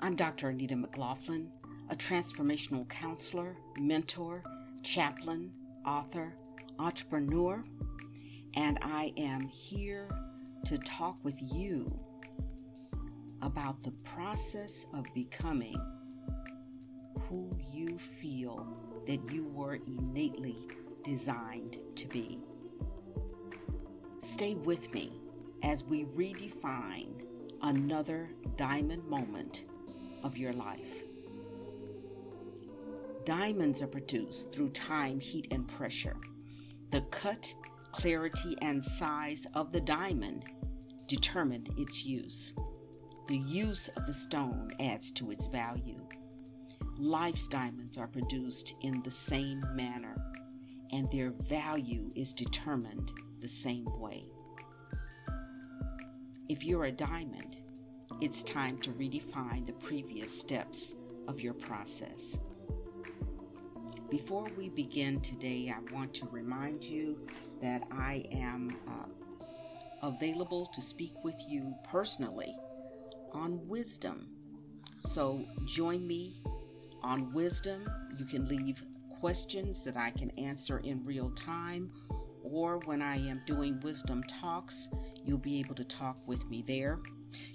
I'm Dr. Anita McLaughlin, a transformational counselor, mentor, chaplain, author, entrepreneur, and I am here to talk with you about the process of becoming who you feel that you were innately designed to be. Stay with me as we redefine another diamond moment of your life. Diamonds are produced through time, heat, and pressure. The cut, clarity, and size of the diamond determine its use. The use of the stone adds to its value. Life's diamonds are produced in the same manner, and their value is determined the same way. If you're a diamond, it's time to redefine the previous steps of your process. Before we begin today, I want to remind you that I am available to speak with you personally on wisdom. So join me on wisdom. You can leave questions that I can answer in real time, or when I am doing wisdom talks, you'll be able to talk with me there.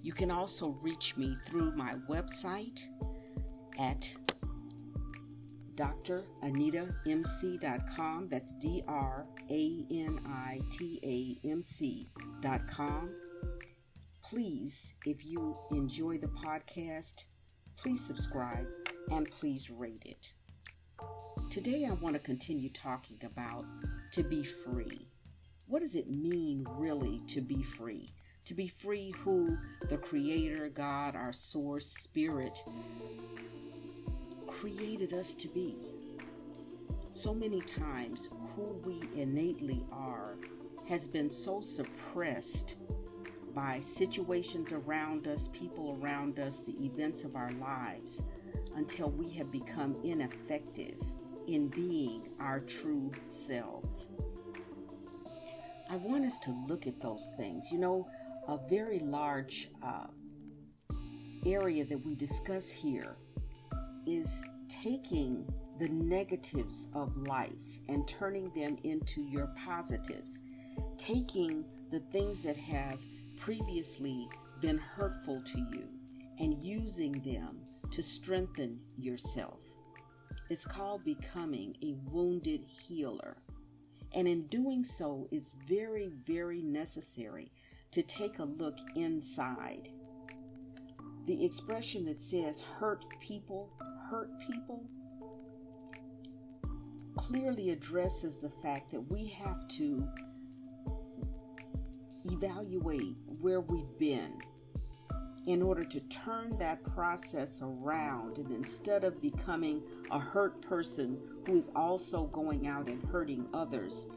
You can also reach me through my website at dranitamc.com. That's dranitamc.com. Please, if you enjoy the podcast, please subscribe and please rate it. Today I want to continue talking about to be free. What does it mean really to be free? To be free who the Creator, God, our source, Spirit, created us to be. So many times who we innately are has been so suppressed by situations around us, people around us, the events of our lives, until we have become ineffective in being our true selves. I want us to look at those things. A very large area that we discuss here is taking the negatives of life and turning them into your positives, taking the things that have previously been hurtful to you and using them to strengthen yourself. It's called becoming a wounded healer. And in doing so, it's very, very necessary to take a look inside. The expression that says hurt people, clearly addresses the fact that we have to evaluate where we've been in order to turn that process around, and instead of becoming a hurt person who is also going out and hurting others,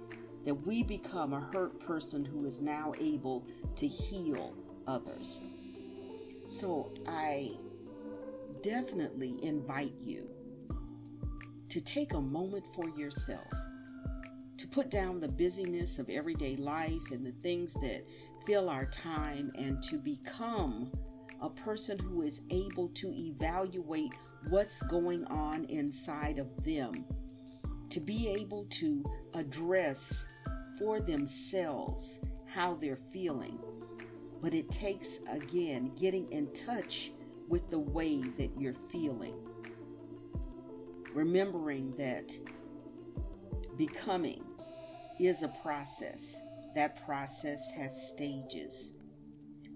that we become a hurt person who is now able to heal others. So I definitely invite you to take a moment for yourself, to put down the busyness of everyday life and the things that fill our time, and to become a person who is able to evaluate what's going on inside of them, to be able to address for themselves how they're feeling. But it takes, again, getting in touch with the way that you're feeling. Remembering that becoming is a process. That process has stages.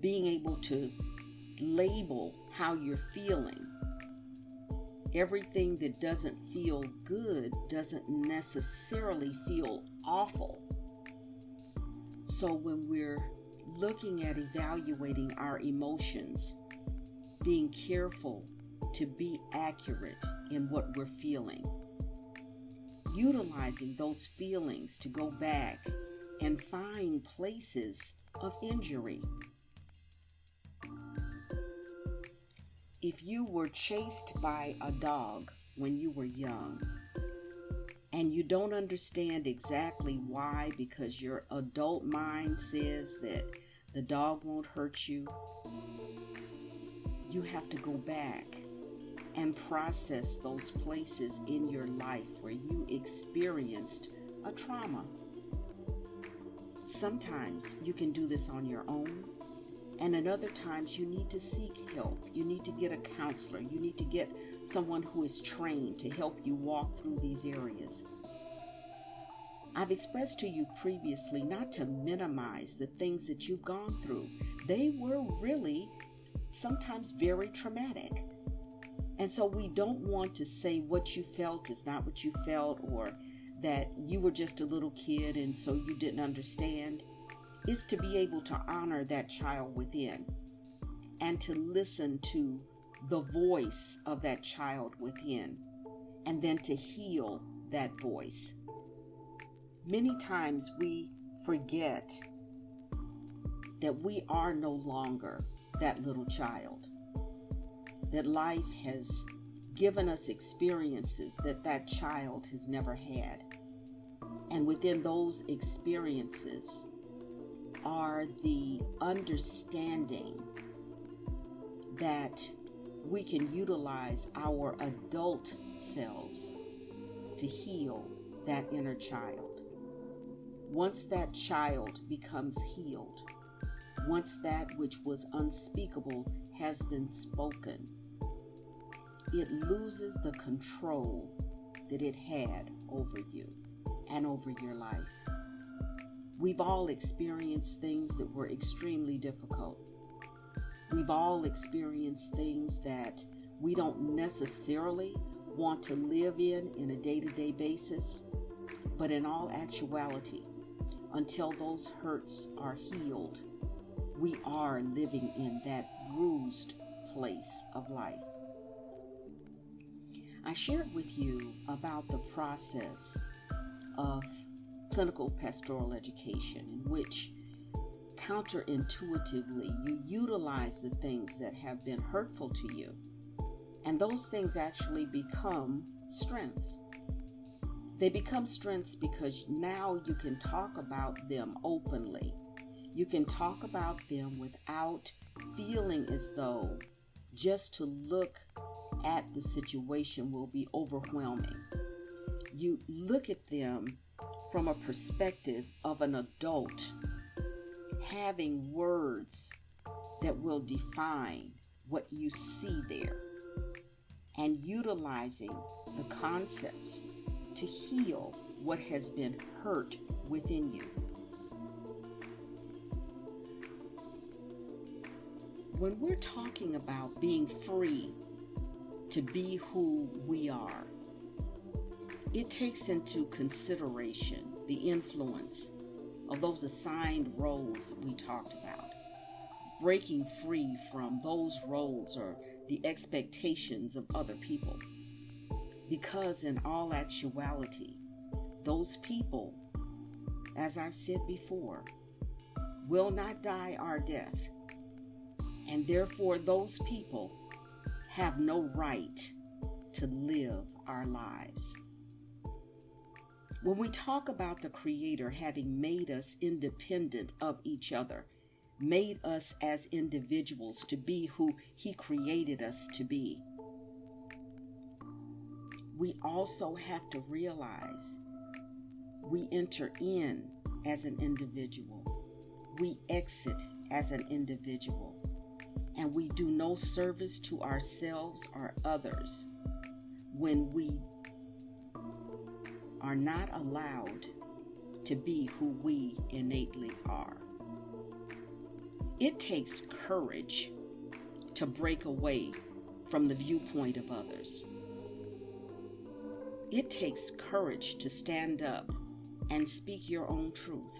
Being able to label how you're feeling. Everything that doesn't feel good doesn't necessarily feel awful. So when we're looking at evaluating our emotions, being careful to be accurate in what we're feeling, utilizing those feelings to go back and find places of injury. If you were chased by a dog when you were young, and you don't understand exactly why, because your adult mind says that the dog won't hurt you, you have to go back and process those places in your life where you experienced a trauma. Sometimes you can do this on your own, and at other times you need to seek help. You need to get a counselor. You need to get someone who is trained to help you walk through these areas. I've expressed to you previously not to minimize the things that you've gone through. They were really sometimes very traumatic. And so we don't want to say what you felt is not what you felt, or that you were just a little kid and so you didn't understand. It's to be able to honor that child within and to listen to the voice of that child within, and then to heal that voice. Many times we forget that we are no longer that little child, that life has given us experiences that that child has never had. And within those experiences are the understanding that we can utilize our adult selves to heal that inner child. Once that child becomes healed, once that which was unspeakable has been spoken, it loses the control that it had over you and over your life. We've all experienced things that were extremely difficult. We've all experienced things that we don't necessarily want to live in a day-to-day basis, but in all actuality, until those hurts are healed, we are living in that bruised place of life. I shared with you about the process of clinical pastoral education, in which counterintuitively you utilize the things that have been hurtful to you, and those things actually become strengths. They become strengths because now you can talk about them openly. You can talk about them without feeling as though just to look at the situation will be overwhelming. You look at them from a perspective of an adult, having words that will define what you see there, and utilizing the concepts to heal what has been hurt within you. When we're talking about being free to be who we are, it takes into consideration the influence of those assigned roles that we talked about. Breaking free from those roles or the expectations of other people. Because in all actuality, those people, as I've said before, will not die our death. And therefore, those people have no right to live our lives. When we talk about the Creator having made us independent of each other, made us as individuals to be who He created us to be, we also have to realize we enter in as an individual, we exit as an individual, and we do no service to ourselves or others when we are not allowed to be who we innately are. It takes courage to break away from the viewpoint of others. It takes courage to stand up and speak your own truth.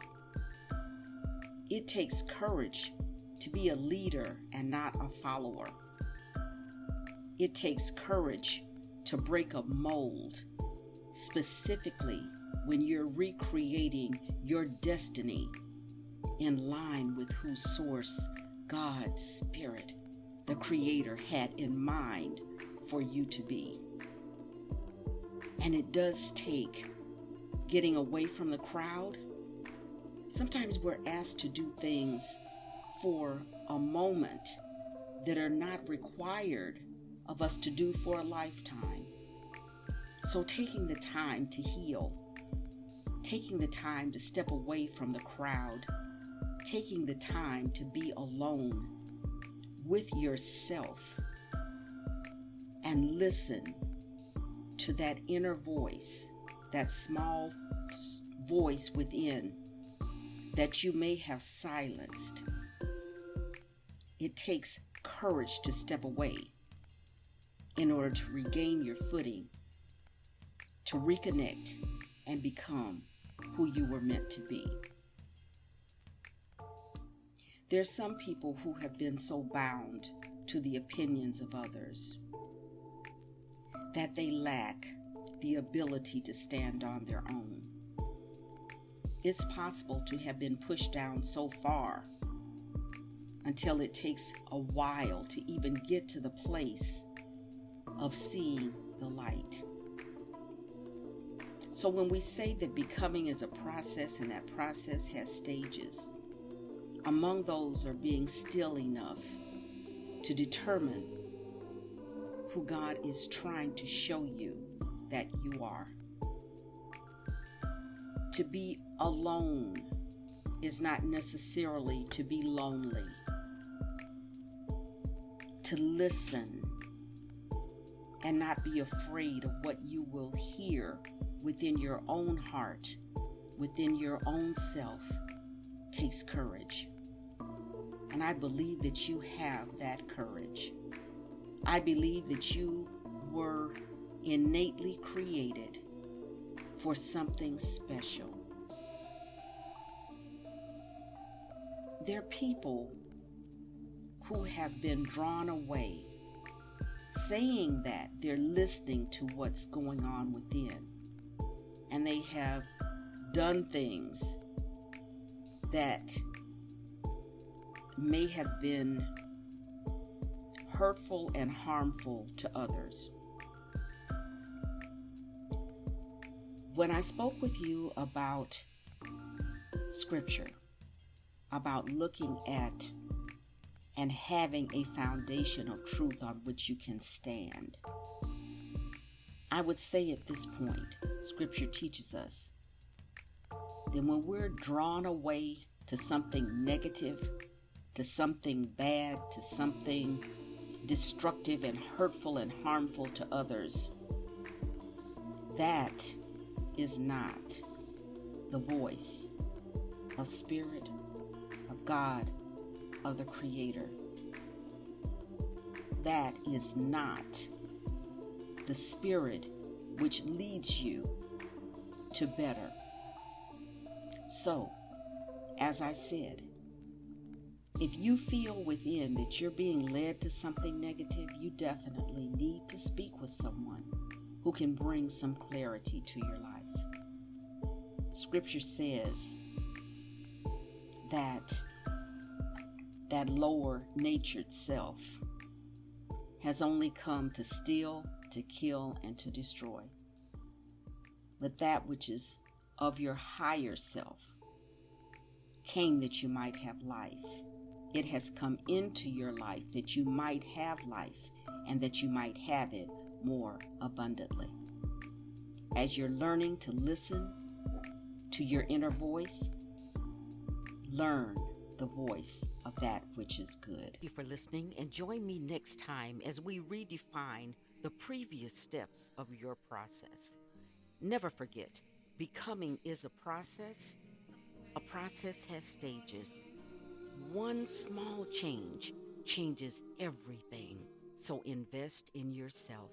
It takes courage to be a leader and not a follower. It takes courage to break a mold, specifically when you're recreating your destiny in line with whose source God's Spirit, the Creator, had in mind for you to be. And it does take getting away from the crowd. Sometimes we're asked to do things for a moment that are not required of us to do for a lifetime. So taking the time to heal, taking the time to step away from the crowd, taking the time to be alone with yourself and listen to that inner voice, that small voice within that you may have silenced. It takes courage to step away in order to regain your footing, to reconnect and become who you were meant to be. There's some people who have been so bound to the opinions of others that they lack the ability to stand on their own. It's possible to have been pushed down so far until it takes a while to even get to the place of seeing the light. So when we say that becoming is a process and that process has stages, among those are being still enough to determine who God is trying to show you that you are. To be alone is not necessarily to be lonely. To listen and not be afraid of what you will hear within your own heart, within your own self, takes courage. And I believe that you have that courage. I believe that you were innately created for something special. There are people who have been drawn away, saying that they're listening to what's going on within, and they have done things that may have been hurtful and harmful to others. When I spoke with you about scripture, about looking at and having a foundation of truth on which you can stand, I would say at this point, scripture teaches us that when we're drawn away to something negative, to something bad, to something destructive and hurtful and harmful to others, that is not the voice of Spirit, of God, of the Creator. That is not the Spirit which leads you to better. So, as I said, if you feel within that you're being led to something negative, you definitely need to speak with someone who can bring some clarity to your life. Scripture says that lower natured self has only come to steal, to kill, and to destroy. But that which is of your higher self came that you might have life. It has come into your life that you might have life and that you might have it more abundantly. As you're learning to listen to your inner voice, learn the voice of that which is good. Thank you for listening, and join me next time as we redefine the previous steps of your process. Never forget, becoming is a process. A process has stages. One small change changes everything. So invest in yourself.